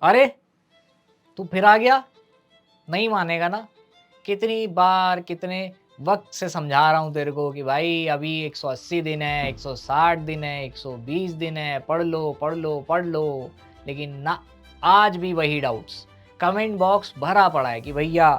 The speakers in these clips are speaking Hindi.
अरे तू फिर आ गया, नहीं मानेगा ना। कितनी बार कितने वक्त से समझा रहा हूँ तेरे को कि भाई अभी 180 दिन है, 160 दिन है, 120 दिन है, पढ़ लो पढ़ लो पढ़ लो। लेकिन ना, आज भी वही डाउट्स। कमेंट बॉक्स भरा पड़ा है कि भैया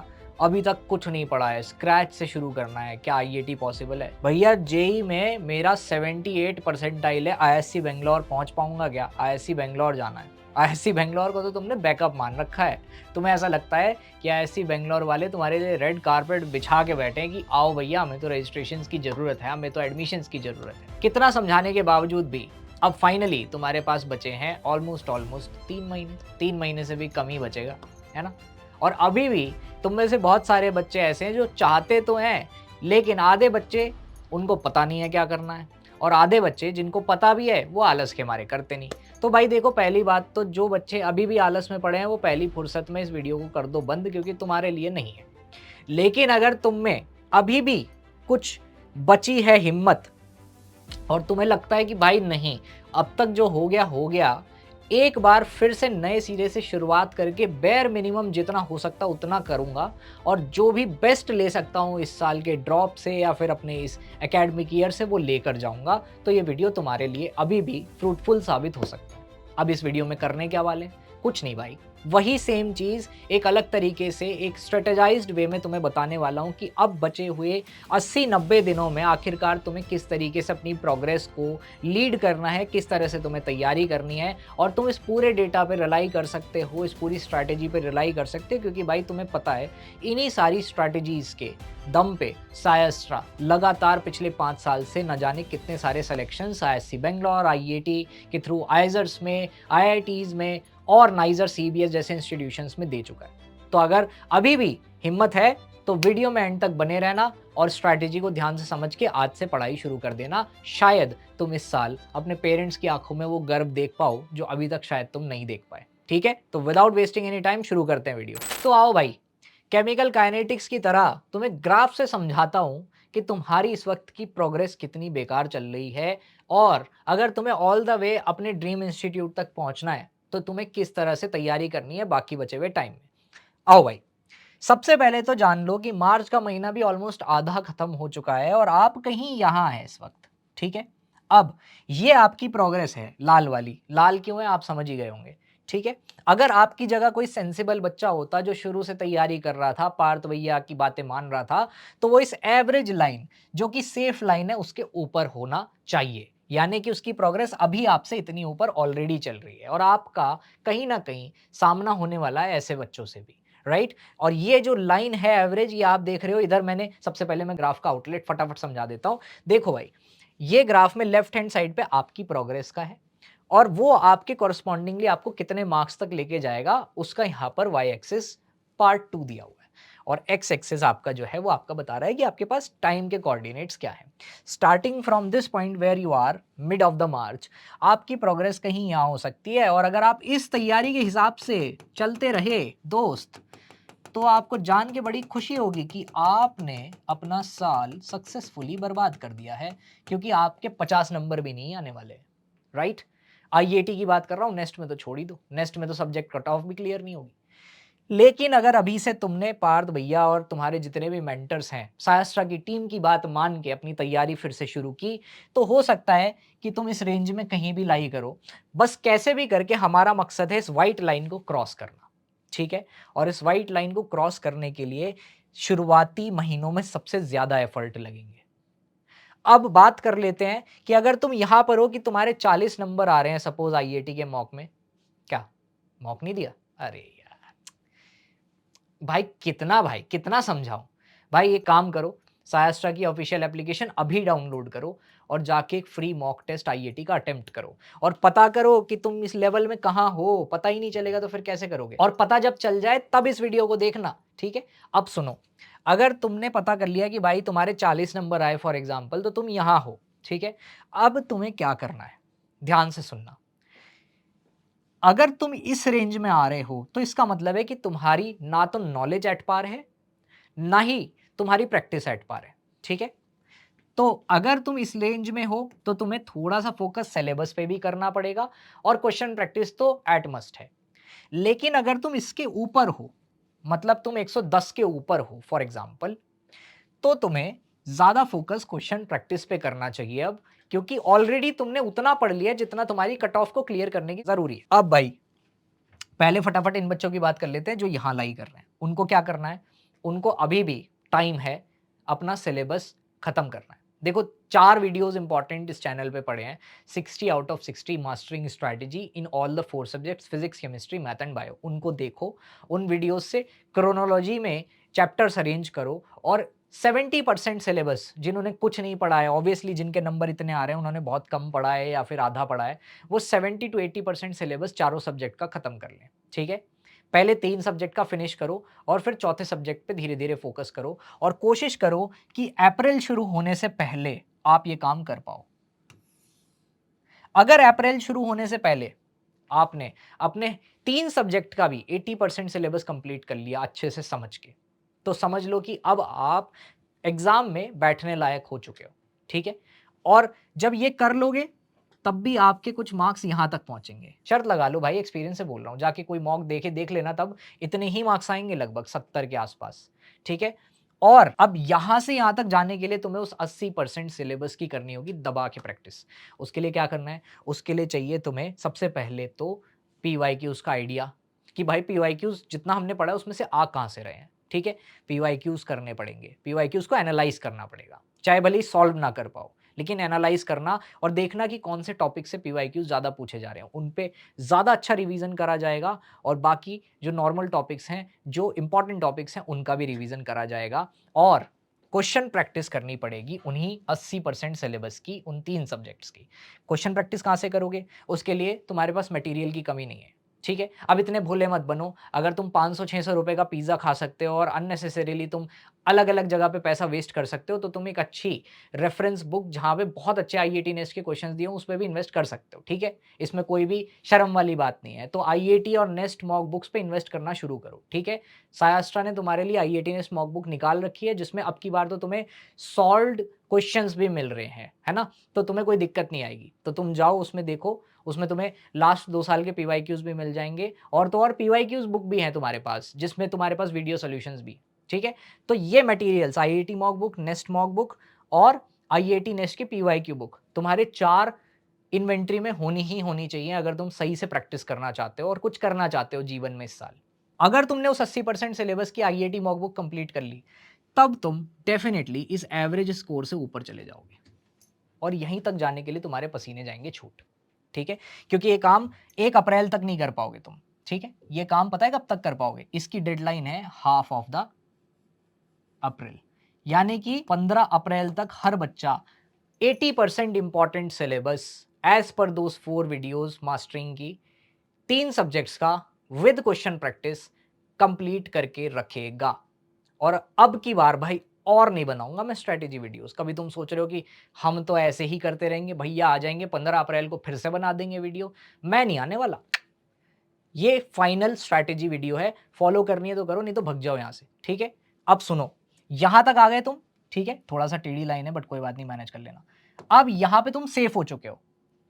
अभी तक कुछ नहीं पढ़ा है, स्क्रैच से शुरू करना है, क्या आईआईटी पॉसिबल है? भैया जेई में मेरा 78 परसेंटाइल है, आईएससी बेंगलोर पहुंच पाऊंगा क्या? आईएससी बेंगलोर जाना है। आईएससी बेंगलोर को तो तुमने बैकअप मान रखा है। तुम्हें ऐसा लगता है कि आईएससी बेंगलोर वाले तुम्हारे लिए रेड कारपेट बिछा के बैठे हैं कि आओ भैया, हमें तो रजिस्ट्रेशन की ज़रूरत है, हमें तो एडमिशन्स की ज़रूरत है। कितना समझाने के बावजूद भी अब फाइनली तुम्हारे पास बचे हैं ऑलमोस्ट ऑलमोस्ट 3 महीने। 3 महीने से भी कम ही बचेगा, है ना? और अभी भी तुम में से बहुत सारे बच्चे ऐसे हैं जो चाहते तो हैं, लेकिन आधे बच्चे, उनको पता नहीं है क्या करना है, और आधे बच्चे जिनको पता भी है वो आलस के मारे करते नहीं। तो भाई देखो, पहली बात तो जो बच्चे अभी भी आलस में पड़े हैं वो पहली फुर्सत में इस वीडियो को कर दो बंद, क्योंकि तुम्हारे लिए नहीं है। लेकिन अगर तुम में अभी भी कुछ बची है हिम्मत, और तुम्हें लगता है कि भाई नहीं, अब तक जो हो गया, एक बार फिर से नए सिरे से शुरुआत करके बेयर मिनिमम जितना हो सकता उतना करूँगा, और जो भी बेस्ट ले सकता हूँ इस साल के ड्रॉप से या फिर अपने इस एकेडमिक ईयर से वो लेकर जाऊँगा, तो ये वीडियो तुम्हारे लिए अभी भी फ्रूटफुल साबित हो सकता है। अब इस वीडियो में करने क्या वाले? कुछ नहीं भाई, वही सेम चीज़ एक अलग तरीके से एक स्ट्रेटेजाइज्ड वे में तुम्हें बताने वाला हूँ कि अब बचे हुए 80-90 दिनों में आखिरकार तुम्हें किस तरीके से अपनी प्रोग्रेस को लीड करना है, किस तरह से तुम्हें तैयारी करनी है, और तुम इस पूरे डेटा पे रिलाई कर सकते हो, इस पूरी स्ट्रैटेजी पे रिलाई कर सकते हो, क्योंकि भाई तुम्हें पता है इन्हीं सारी स्ट्रैटेजीज़ के दम पे सायस्ट्रा लगातार पिछले 5 साल से न जाने कितने सारे सिलेक्शंस आईएससी बेंगलोर, आईआईटी के थ्रू आइजर्स में, आईआईटीज़ में और नाइजर सीबीएस जैसे इंस्टीट्यूशंस में दे चुका है। तो अगर अभी भी हिम्मत है तो वीडियो में एंड तक बने रहना और स्ट्रैटेजी को ध्यान से समझ के आज से पढ़ाई शुरू कर देना। शायद तुम इस साल अपने पेरेंट्स की आंखों में वो गर्व देख पाओ जो अभी तक शायद तुम नहीं देख पाए। ठीक है, तो विदाउट वेस्टिंग एनी टाइम शुरू करते हैं वीडियो। तो आओ भाई, केमिकल काइनेटिक्स की तरह तुम्हें ग्राफ से समझाता हूं कि तुम्हारी इस वक्त की प्रोग्रेस कितनी बेकार चल रही है, और अगर तुम्हें ऑल द वे अपने ड्रीम इंस्टीट्यूट तक पहुंचना है तो तुम्हें किस तरह से तैयारी करनी है बाकी बचे हुए टाइम में। आओ भाई, सबसे पहले तो जान लो कि मार्च का महीना भी ऑलमोस्ट आधा खत्म हो चुका है और आप कहीं यहाँ हैं इस वक्त। ठीक है, अब ये आपकी प्रोग्रेस है, लाल वाली। लाल क्यों है आप समझ ही गए होंगे। ठीक है, अगर आपकी जगह कोई सेंसिबल बच्चा होता जो शुरू से तैयारी कर रहा था, पार्थ भैया की बातें मान रहा था, तो वो इस एवरेज लाइन, जो कि सेफ लाइन है, उसके ऊपर होना चाहिए। यानी कि उसकी प्रोग्रेस अभी आपसे इतनी ऊपर ऑलरेडी चल रही है, और आपका कहीं ना कहीं सामना होने वाला है ऐसे बच्चों से भी, राइट? और ये जो लाइन है एवरेज, ये आप देख रहे हो इधर। मैंने सबसे पहले मैं ग्राफ का आउटलेट फटाफट समझा देता हूं। देखो भाई, ये ग्राफ में लेफ्ट हैंड साइड पे आपकी प्रोग्रेस का है, और वो आपके कॉरस्पॉन्डिंगली आपको कितने मार्क्स तक लेके जाएगा उसका यहाँ पर वाई एक्सिस पार्ट 2 दिया हुआ है, और एक्स एक्सिस आपका जो है वो आपका बता रहा है कि आपके पास टाइम के कोऑर्डिनेट्स क्या है। Starting from this point where you are mid of the March, आपकी प्रोग्रेस कहीं यहाँ हो सकती है, और अगर आप इस तैयारी के हिसाब से चलते रहे दोस्त, तो आपको जान के बड़ी खुशी होगी कि आपने अपना साल सक्सेसफुली बर्बाद कर दिया है, क्योंकि आपके 50 नंबर भी नहीं आने वाले, राइट? आईआईटी की बात कर रहा हूं, नेक्स्ट में तो छोड़ ही दो, नेक्स्ट में तो सब्जेक्ट कट ऑफ भी क्लियर नहीं होगी। लेकिन अगर अभी से तुमने पार्थ भैया और तुम्हारे जितने भी मेंटर्स हैं, शास्त्रा की टीम की बात मान के अपनी तैयारी फिर से शुरू की, तो हो सकता है कि तुम इस रेंज में कहीं भी लाई करो। बस कैसे भी करके हमारा मकसद है इस व्हाइट लाइन को क्रॉस करना। ठीक है, और इस व्हाइट लाइन को क्रॉस करने के लिए शुरुआती महीनों में सबसे ज्यादा एफर्ट लगेंगे। अब बात कर लेते हैं कि अगर तुम यहां पर हो कि तुम्हारे 40 नंबर आ रहे हैं सपोज आईआईटी के मॉक में, क्या मॉक नहीं दिया? अरे भाई कितना समझाऊं? भाई एक काम करो, सायास्ट्रा की ऑफिशियल एप्लीकेशन अभी डाउनलोड करो और जाके एक फ्री मॉक टेस्ट आईआईटी का अटेम्प्ट करो, और पता करो कि तुम इस लेवल में कहाँ हो। पता ही नहीं चलेगा तो फिर कैसे करोगे? और पता जब चल जाए तब इस वीडियो को देखना। ठीक है, अब सुनो, अगर तुमने पता कर लिया कि भाई तुम्हारे 40 नंबर आए फॉर एग्जाम्पल, तो तुम यहाँ हो। ठीक है, अब तुम्हें क्या करना है, ध्यान से सुनना। अगर तुम इस रेंज में आ रहे हो तो इसका मतलब है कि तुम्हारी ना तो नॉलेज एट पार है, ना ही तुम्हारी प्रैक्टिस एट पार है। ठीक है, तो अगर तुम इस रेंज में हो तो तुम्हें थोड़ा सा फोकस सिलेबस पे भी करना पड़ेगा, और क्वेश्चन प्रैक्टिस तो एट मस्ट है। लेकिन अगर तुम इसके ऊपर हो, मतलब तुम 110 के ऊपर हो फॉर एग्जाम्पल, तो तुम्हें ज्यादा फोकस क्वेश्चन प्रैक्टिस पे करना चाहिए अब, क्योंकि ऑलरेडी तुमने उतना पढ़ लिया जितना तुम्हारी कट ऑफ को क्लियर करने की जरूरी है। अब भाई पहले फटाफट इन बच्चों की बात कर लेते हैं जो यहां लाई कर रहे हैं। उनको क्या करना है? उनको अभी भी टाइम है अपना सिलेबस खत्म करना है। देखो 4 वीडियोस इंपॉर्टेंट इस चैनल पे पड़े हैं। 60 out of 60 mastering strategy in all the 4 subjects physics, chemistry, math and bio. उनको देखो, उन वीडियोस से क्रोनोलॉजी में चैप्टर्स अरेंज करो और 70% सिलेबस जिन्होंने कुछ नहीं पढ़ा है, ऑब्वियसली जिनके नंबर इतने आ रहे हैं उन्होंने बहुत कम पढ़ा है या फिर आधा पढ़ा है, वो 70 टू 80% सिलेबस चारों सब्जेक्ट का खत्म कर लें। ठीक है, पहले 3 सब्जेक्ट का फिनिश करो और फिर चौथे सब्जेक्ट पे धीरे धीरे फोकस करो और कोशिश करो कि अप्रैल शुरू होने से पहले आप ये काम कर पाओ। अगर अप्रैल शुरू होने से पहले आपने अपने 3 सब्जेक्ट का भी 80% सिलेबस कंप्लीट कर लिया अच्छे से समझ के, तो समझ लो कि अब आप एग्जाम में बैठने लायक हो चुके हो। ठीक है, और जब ये कर लोगे तब भी आपके कुछ मार्क्स यहां तक पहुंचेंगे। शर्त लगा लो भाई, एक्सपीरियंस से बोल रहा हूं, जाके कोई मॉक देख लेना, तब इतने ही मार्क्स आएंगे, लगभग 70 के आसपास। ठीक है, और अब यहां से यहां तक जाने के लिए तुम्हें उस 80% सिलेबस की करनी होगी दबा के प्रैक्टिस। उसके लिए क्या करना है? उसके लिए चाहिए तुम्हें सबसे पहले तो पीवाईक्यूज का आइडिया, कि भाई पीवाईक्यूज जितना हमने पढ़ा उसमें से आ कहां से रहे हैं। ठीक है, पीवाईक्यूज करने पड़ेंगे, पीवाईक्यूज को एनालाइज करना पड़ेगा, चाहे भले ही सॉल्व ना कर पाओ, लेकिन एनालाइज करना और देखना कि कौन से टॉपिक से पीवाईक्यूज ज़्यादा पूछे जा रहे हैं, उन पे ज़्यादा अच्छा रिवीजन करा जाएगा और बाकी जो नॉर्मल टॉपिक्स हैं, जो इंपॉर्टेंट टॉपिक्स हैं, उनका भी रिवीजन करा जाएगा और क्वेश्चन प्रैक्टिस करनी पड़ेगी उन्हीं 80% सिलेबस की, उन 3 सब्जेक्ट्स की। क्वेश्चन प्रैक्टिस कहाँ से करोगे? उसके लिए तुम्हारे पास मटेरियल की कमी नहीं है। ठीक है, अब इतने भोले मत बनो। अगर तुम 500-600 रुपए का पिज्ज़ा खा सकते हो और अननेसेसरीली तुम अलग-अलग जगह पे पैसा वेस्ट कर सकते हो, तो तुम एक अच्छी रेफरेंस बुक जहाँ पे बहुत अच्छे आईआईटी नेस्ट के क्वेश्चंस दिए हों, उस पे भी इन्वेस्ट कर सकते हो। ठीक है, इसमें कोई भी शर्म वाली बात नहीं है। तो आईआईटी और नेस्ट मॉक बुक्स पे इन्वेस्ट करना शुरू करो। ठीक है, सायास्ट्रा ने तुम्हारे लिए आईआईटी नेस्ट मॉक बुक निकाल रखी है, जिसमें अब की बार तो तुम्हें सॉल्व्ड क्वेश्चंस भी मिल रहे हैं, है ना? तो तुम्हें कोई दिक्कत नहीं आएगी। तो तुम जाओ उसमें देखो, उसमें तुम्हें लास्ट 2 साल के पीवाईक्यूज भी मिल जाएंगे और तो और पीवाईक्यूज बुक भी है तुम्हारे पास, जिसमें तुम्हारे पास वीडियो सॉल्यूशंस भी। ठीक है, तो ये materials IIT mock book, nest mock book और आईआईटी नेस्ट की पीवाईक्यू बुक तुम्हारे 4 इन्वेंट्री में होनी ही होनी चाहिए, अगर तुम सही से प्रैक्टिस करना चाहते हो और कुछ करना चाहते हो जीवन में इस साल। अगर तुमने उस 80% सिलेबस की आईआईटी मॉक बुक कंप्लीट कर ली, तब तुम डेफिनेटली इस एवरेज स्कोर से ऊपर चले जाओगे और यहीं तक जाने के लिए तुम्हारे पसीने जाएंगे छूट। ठीक है, क्योंकि ये काम 1 अप्रैल तक नहीं कर पाओगे तुम। ठीक है, ये काम पता है कब तक कर पाओगे? इसकी डेडलाइन है हाफ ऑफ द अप्रैल, यानी कि 15 अप्रैल तक हर बच्चा 80% इंपॉर्टेंट सिलेबस एज पर दोस 4 वीडियोस मास्टरिंग की 3 सब्जेक्ट्स का विद क्वेश्चन प्रैक्टिस कंप्लीट करके रखेगा। और अब की बार भाई और नहीं बनाऊंगा मैं स्ट्रेटेजी वीडियोस। कभी तुम सोच रहे हो कि हम तो ऐसे ही करते रहेंगे, भैया आ जाएंगे 15 अप्रैल को फिर से बना देंगे वीडियो, मैं नहीं आने वाला। ये फाइनल स्ट्रैटेजी वीडियो है, फॉलो करनी है तो करो, नहीं तो भग जाओ यहां से। ठीक है, अब सुनो, यहां तक आ गए तुम। ठीक है, थोड़ा सा टेढ़ी लाइन है बट कोई बात नहीं, मैनेज कर लेना। अब यहां पे तुम सेफ हो चुके हो,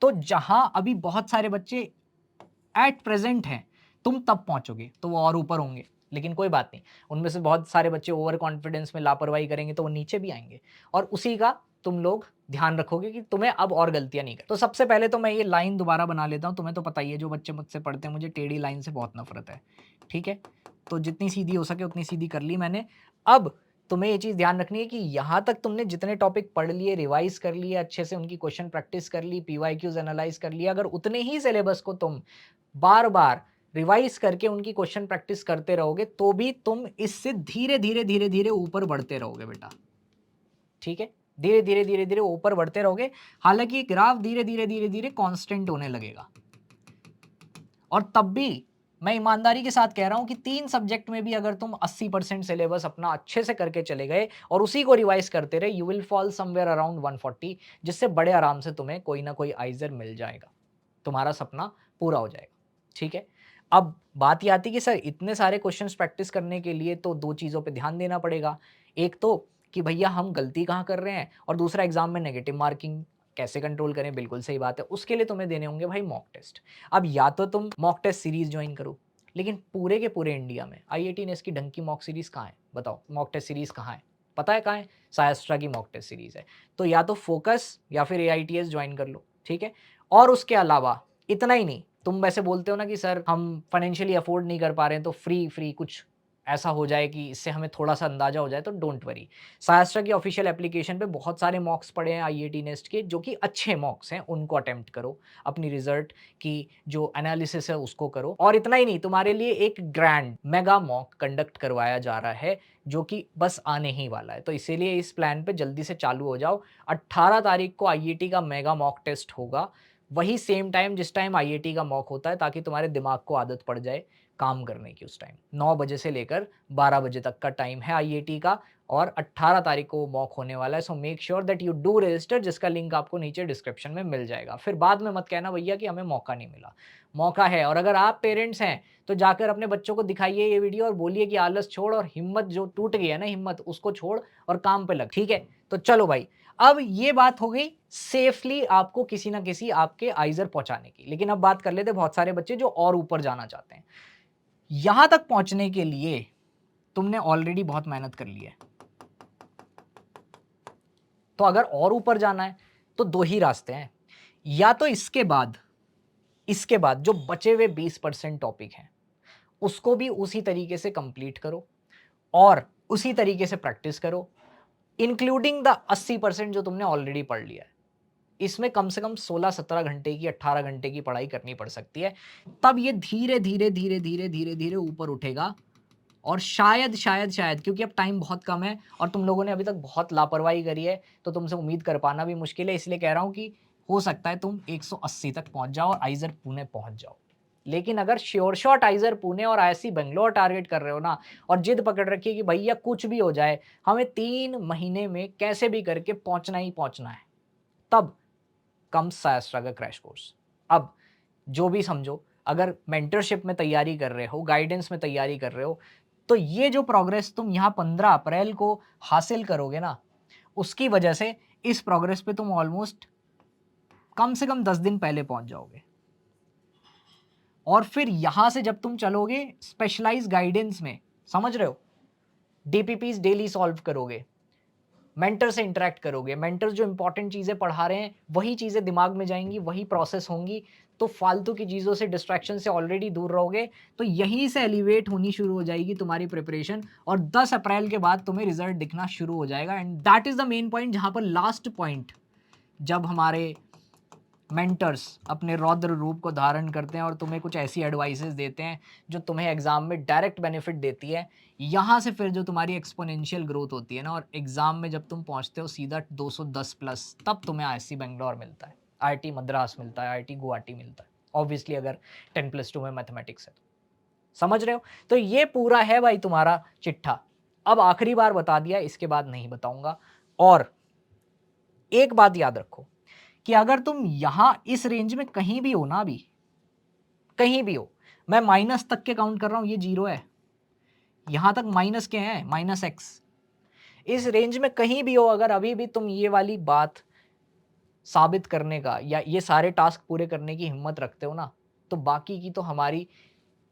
तो जहां अभी बहुत सारे बच्चे एट प्रेजेंट हैं, तुम तब पहुंचोगे तो वो और ऊपर होंगे, लेकिन कोई बात नहीं, उनमें से बहुत सारे बच्चे ओवर कॉन्फिडेंस में लापरवाही करेंगे तो वो नीचे भी आएंगे और उसी का तुम लोग ध्यान रखोगे कि तुम्हें अब और गलतियां नहीं कर। तो सबसे पहले तो मैं ये लाइन दोबारा बना लेता हूं। तुम्हें तो पता ही है, जो बच्चे मुझसे पढ़ते हैं, मुझे टेढ़ी लाइन से बहुत नफरत है। ठीक है, तो जितनी सीधी हो सके उतनी सीधी कर ली मैंने। अब तुम्हें ये चीज ध्यान रखनी है कि यहां तक तुमने जितने टॉपिक पढ़ लिए, रिवाइज कर लिए अच्छे से, उनकी क्वेश्चन प्रैक्टिस कर ली, पीवाईक्यूज एनालाइज कर लिया, अगर उतने ही सिलेबस को तुम बार बार रिवाइज करके उनकी क्वेश्चन प्रैक्टिस करते रहोगे, तो भी तुम इससे धीरे धीरे धीरे धीरे ऊपर बढ़ते रहोगे बेटा। ठीक है, धीरे धीरे धीरे धीरे ऊपर बढ़ते रहोगे। हालांकि ग्राफ धीरे धीरे धीरे धीरे कांस्टेंट होने लगेगा, और तब भी मैं ईमानदारी के साथ कह रहा हूं कि 3 सब्जेक्ट में भी अगर तुम 80% सिलेबस अपना अच्छे से करके चले गए और उसी को रिवाइज करते रहे, you will fall somewhere around 140, जिससे बड़े आराम से तुम्हें कोई ना कोई आइजर मिल जाएगा, तुम्हारा सपना पूरा हो जाएगा। ठीक है, अब बात ये आती कि सर इतने सारे क्वेश्चंस प्रैक्टिस करने के लिए तो 2 चीज़ों पे ध्यान देना पड़ेगा। एक तो कि भैया हम गलती कहाँ कर रहे हैं, और दूसरा एग्जाम में नेगेटिव मार्किंग कैसे कंट्रोल करें। बिल्कुल सही बात है, उसके लिए तुम्हें देने होंगे भाई मॉक टेस्ट। अब या तो तुम मॉक टेस्ट सीरीज ज्वाइन करो, लेकिन पूरे के पूरे इंडिया में आईआईटी नेस्ट की ढंग की मॉक सीरीज़ कहाँ है? बताओ, मॉक टेस्ट सीरीज़ कहाँ है? पता है कहाँ है? सायस्ट्रा की मॉक टेस्ट सीरीज़ है। तो या तो फोकस या फिर एआईटीएस ज्वाइन कर लो, ठीक है? और उसके अलावा इतना ही नहीं, तुम वैसे बोलते हो ना कि सर हम फाइनेंशियली अफोर्ड नहीं कर पा रहे हैं, तो फ्री कुछ ऐसा हो जाए कि इससे हमें थोड़ा-सा अंदाज़ा हो जाए, तो डोंट वरी। सायस्ट्रा की ऑफिशियल एप्लीकेशन पे बहुत सारे मॉक्स पड़े हैं आईआईटी नेस्ट के, जो कि अच्छे मॉक्स हैं, उनको अटेम्प्ट करो। अपनी रिज़ल्ट की जो एनालिसिस है उसको करो। और इतना ही नहीं, तुम्हारे लिए एक ग्रैंड मेगा मॉक कंडक्ट करवाया जा रहा है, जो कि बस आने ही वाला है। तो इसीलिए इस प्लान पे जल्दी से चालू हो जाओ। 18 तारीख को आईआईटी का मेगा मॉक टेस्ट होगा। वही सेम टाइम जिस टाइम आईआईटी का मॉक होता है, ताकि तुम्हारे दिमाग को आदत पड़ जाए काम करने की उस टाइम। 9 बजे से लेकर 12 बजे तक का टाइम है आईआईटी का, और 18 तारीख को वो मॉक होने वाला है। So make sure that you do register, जिसका लिंक आपको नीचे डिस्क्रिप्शन में मिल जाएगा। फिर बाद में मत कहना भैया कि हमें मौका नहीं मिला। मौका है, और अगर आप पेरेंट्स हैं तो जाकर अपने बच्चों को दिखाइए ये वीडियो और बोलिए कि आलस छोड़, और हिम्मत जो टूट गई है ना, हिम्मत उसको छोड़ और काम पे लग, ठीक है? तो चलो भाई, अब ये बात हो गई सेफली आपको किसी ना किसी आपके आइज़र पहुँचाने की। लेकिन अब बात कर लेते हैं बहुत सारे बच्चे जो और ऊपर जाना चाहते हैं। यहाँ तक पहुँचने के लिए तुमने ऑलरेडी बहुत मेहनत कर ली है। तो अगर और ऊपर जाना है तो 2 ही रास्ते हैं। या तो इसके बाद जो बचे हुए 20% टॉपिक हैं, उसको भी उसी तरीके से कंप्लीट करो और उसी तरीके से प्रैक्टिस करो, इंक्लूडिंग द 80% जो तुमने ऑलरेडी पढ़ लिया है। इसमें कम से कम 16-17 घंटे की, 18 घंटे की पढ़ाई करनी पड़ सकती है। तब ये धीरे-धीरे ऊपर उठेगा। और शायद क्योंकि अब टाइम बहुत कम है और तुम लोगों ने अभी तक बहुत लापरवाही करी है, तो तुमसे उम्मीद कर पाना भी मुश्किल है। इसलिए कह रहा हूँ कि हो सकता है तुम 180 तक पहुँच जाओ और आइज़र पुणे पहुँच जाओ। लेकिन अगर श्योर शॉट आइज़र पुणे और आईआईटी बैंगलोर टारगेट कर रहे हो ना, और जिद पकड़ रखी है कि भैया कुछ भी हो जाए, हमें 3 महीने में कैसे भी करके पहुँचना ही पहुँचना है, तब कम्स सायस्ट्रा का क्रैश कोर्स। अब जो भी समझो, अगर मेंटरशिप में तैयारी कर रहे हो, गाइडेंस में तैयारी कर रहे हो, तो ये जो प्रोग्रेस तुम यहाँ 15 अप्रैल को हासिल करोगे ना, उसकी वजह से इस प्रोग्रेस पे तुम ऑलमोस्ट कम से कम 10 दिन पहले पहुंच जाओगे। और फिर यहां से जब तुम चलोगे स्पेशलाइज गाइडेंस में, समझ रहे हो, डीपीपीज डेली सॉल्व करोगे, मेंटर से इंटरेक्ट करोगे, मेंटर जो इंपॉर्टेंट चीज़ें पढ़ा रहे हैं वही चीज़ें दिमाग में जाएंगी, वही प्रोसेस होंगी, तो फालतू की चीज़ों से, डिस्ट्रैक्शन से ऑलरेडी दूर रहोगे। तो यहीं से एलिवेट होनी शुरू हो जाएगी तुम्हारी प्रिपरेशन, और 10 अप्रैल के बाद तुम्हें रिजल्ट दिखना शुरू हो जाएगा। And that is the main point, जहाँ पर लास्ट पॉइंट, जब हमारे मेंटर्स अपने रौद्र रूप को धारण करते हैं और तुम्हें कुछ ऐसी एडवाइसेस देते हैं जो तुम्हें एग्जाम में डायरेक्ट बेनिफिट देती है, यहाँ से फिर जो तुम्हारी एक्सपोनेंशियल ग्रोथ होती है ना, और एग्जाम में जब तुम पहुँचते हो सीधा 210 प्लस, तब तुम्हें आईआईटी बेंगलोर मिलता है, आईआईटी मद्रास मिलता है, आईआईटी गुवाहाटी मिलता है, ऑब्वियसली अगर 10+2 में मैथमेटिक्स है तो। समझ रहे हो? तो ये पूरा है भाई तुम्हारा चिट्ठा। अब आखिरी बार बता दिया, इसके बाद नहीं बताऊंगा। और एक बात याद रखो कि अगर तुम यहां इस रेंज में कहीं भी हो ना, अभी कहीं भी हो, मैं माइनस तक के काउंट कर रहा हूं, ये 0 है, यहां तक माइनस के हैं, -x, इस रेंज में कहीं भी हो, अगर अभी भी तुम ये वाली बात साबित करने का या ये सारे टास्क पूरे करने की हिम्मत रखते हो ना, तो बाकी की तो हमारी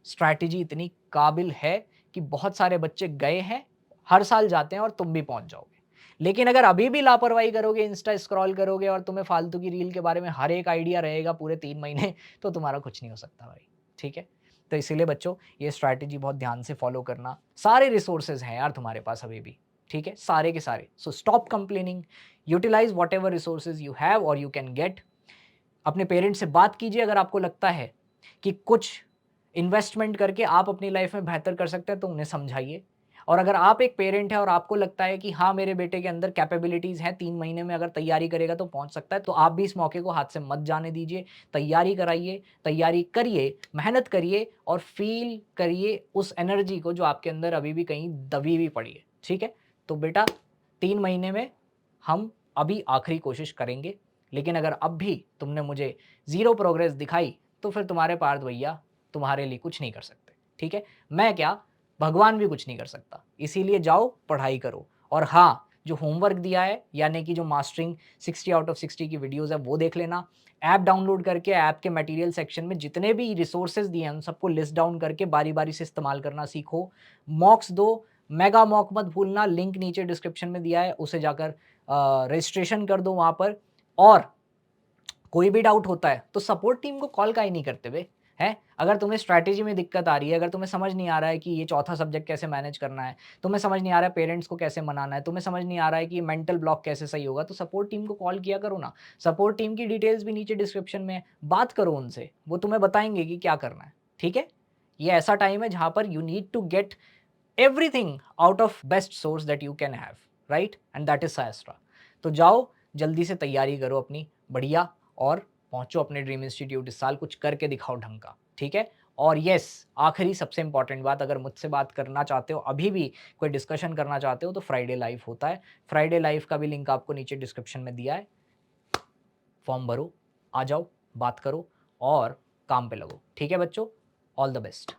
स्ट्रैटेजी इतनी काबिल है कि बहुत सारे बच्चे गए हैं, हर साल जाते हैं और तुम भी पहुंच जाओगे। लेकिन अगर अभी भी लापरवाही करोगे, इंस्टा स्क्रॉल करोगे और तुम्हें फालतू की रील के बारे में हर एक आइडिया रहेगा पूरे 3 महीने, तो तुम्हारा कुछ नहीं हो सकता भाई, ठीक है? तो इसीलिए बच्चों, ये स्ट्रैटेजी बहुत ध्यान से फॉलो करना। सारे रिसोर्सेज हैं यार तुम्हारे पास अभी भी, ठीक है? सारे के सारे। So stop complaining, utilize whatever resources you have or you can get. अपने पेरेंट्स से बात कीजिए अगर आपको लगता है कि कुछ इन्वेस्टमेंट करके आप अपनी लाइफ में बेहतर कर सकते हैं, तो उन्हें समझाइए। और अगर आप एक पेरेंट हैं और आपको लगता है कि हाँ, मेरे बेटे के अंदर कैपेबिलिटीज़ हैं, 3 महीने में अगर तैयारी करेगा तो पहुंच सकता है, तो आप भी इस मौके को हाथ से मत जाने दीजिए। तैयारी कराइए, तैयारी करिए, मेहनत करिए और फील करिए उस एनर्जी को जो आपके अंदर अभी भी कहीं दबी हुई पड़ी है, ठीक है? तो बेटा, 3 महीने में हम अभी आखिरी कोशिश करेंगे, लेकिन अगर अब भी तुमने मुझे 0 प्रोग्रेस दिखाई, तो फिर तुम्हारे पार्थ भैया तुम्हारे लिए कुछ नहीं कर सकते, ठीक है? मैं क्या, भगवान भी कुछ नहीं कर सकता। इसीलिए जाओ, पढ़ाई करो। और हाँ, जो होमवर्क दिया है, यानी कि जो मास्टरिंग 60 आउट ऑफ 60 की वीडियोज़ है वो देख लेना। ऐप डाउनलोड करके ऐप के मटेरियल सेक्शन में जितने भी रिसोर्सेज़ दिए हैं उन सबको लिस्ट डाउन करके बारी-बारी से इस्तेमाल करना सीखो। मॉक्स दो, मेगा मॉक मत भूलना, लिंक नीचे डिस्क्रिप्शन में दिया है, उसे जाकर रजिस्ट्रेशन कर दो वहाँ पर। और कोई भी डाउट होता है तो सपोर्ट टीम को कॉल काहे नहीं करते बे? हैं? अगर तुम्हें स्ट्रैटेजी में दिक्कत आ रही है, अगर तुम्हें समझ नहीं आ रहा है कि ये चौथा सब्जेक्ट कैसे मैनेज करना है, तुम्हें समझ नहीं आ रहा है पेरेंट्स को कैसे मनाना है, तुम्हें समझ नहीं आ रहा है कि मेंटल ब्लॉक कैसे सही होगा, तो सपोर्ट टीम को कॉल किया करो ना। सपोर्ट टीम की डिटेल्स भी नीचे डिस्क्रिप्शन में है, बात करो उनसे, वो तुम्हें बताएँगे कि क्या करना है, ठीक है? ये ऐसा टाइम है जहाँ पर you need to get everything out of best source that you can have, right? And that is सायस्ट्रा। तो जाओ, जल्दी से तैयारी करो अपनी बढ़िया और पहुँचो अपने ड्रीम इंस्टीट्यूट इस साल, कुछ करके दिखाओ ढंग का, ठीक है? और येस, आखिरी सबसे इम्पोर्टेंट बात, अगर मुझसे बात करना चाहते हो, अभी भी कोई डिस्कशन करना चाहते हो तो फ्राइडे लाइव होता है। फ्राइडे लाइव का भी लिंक आपको नीचे डिस्क्रिप्शन में दिया है। फॉर्म भरो, आ जाओ, बात करो और काम पे लगो, ठीक है बच्चों? All the best.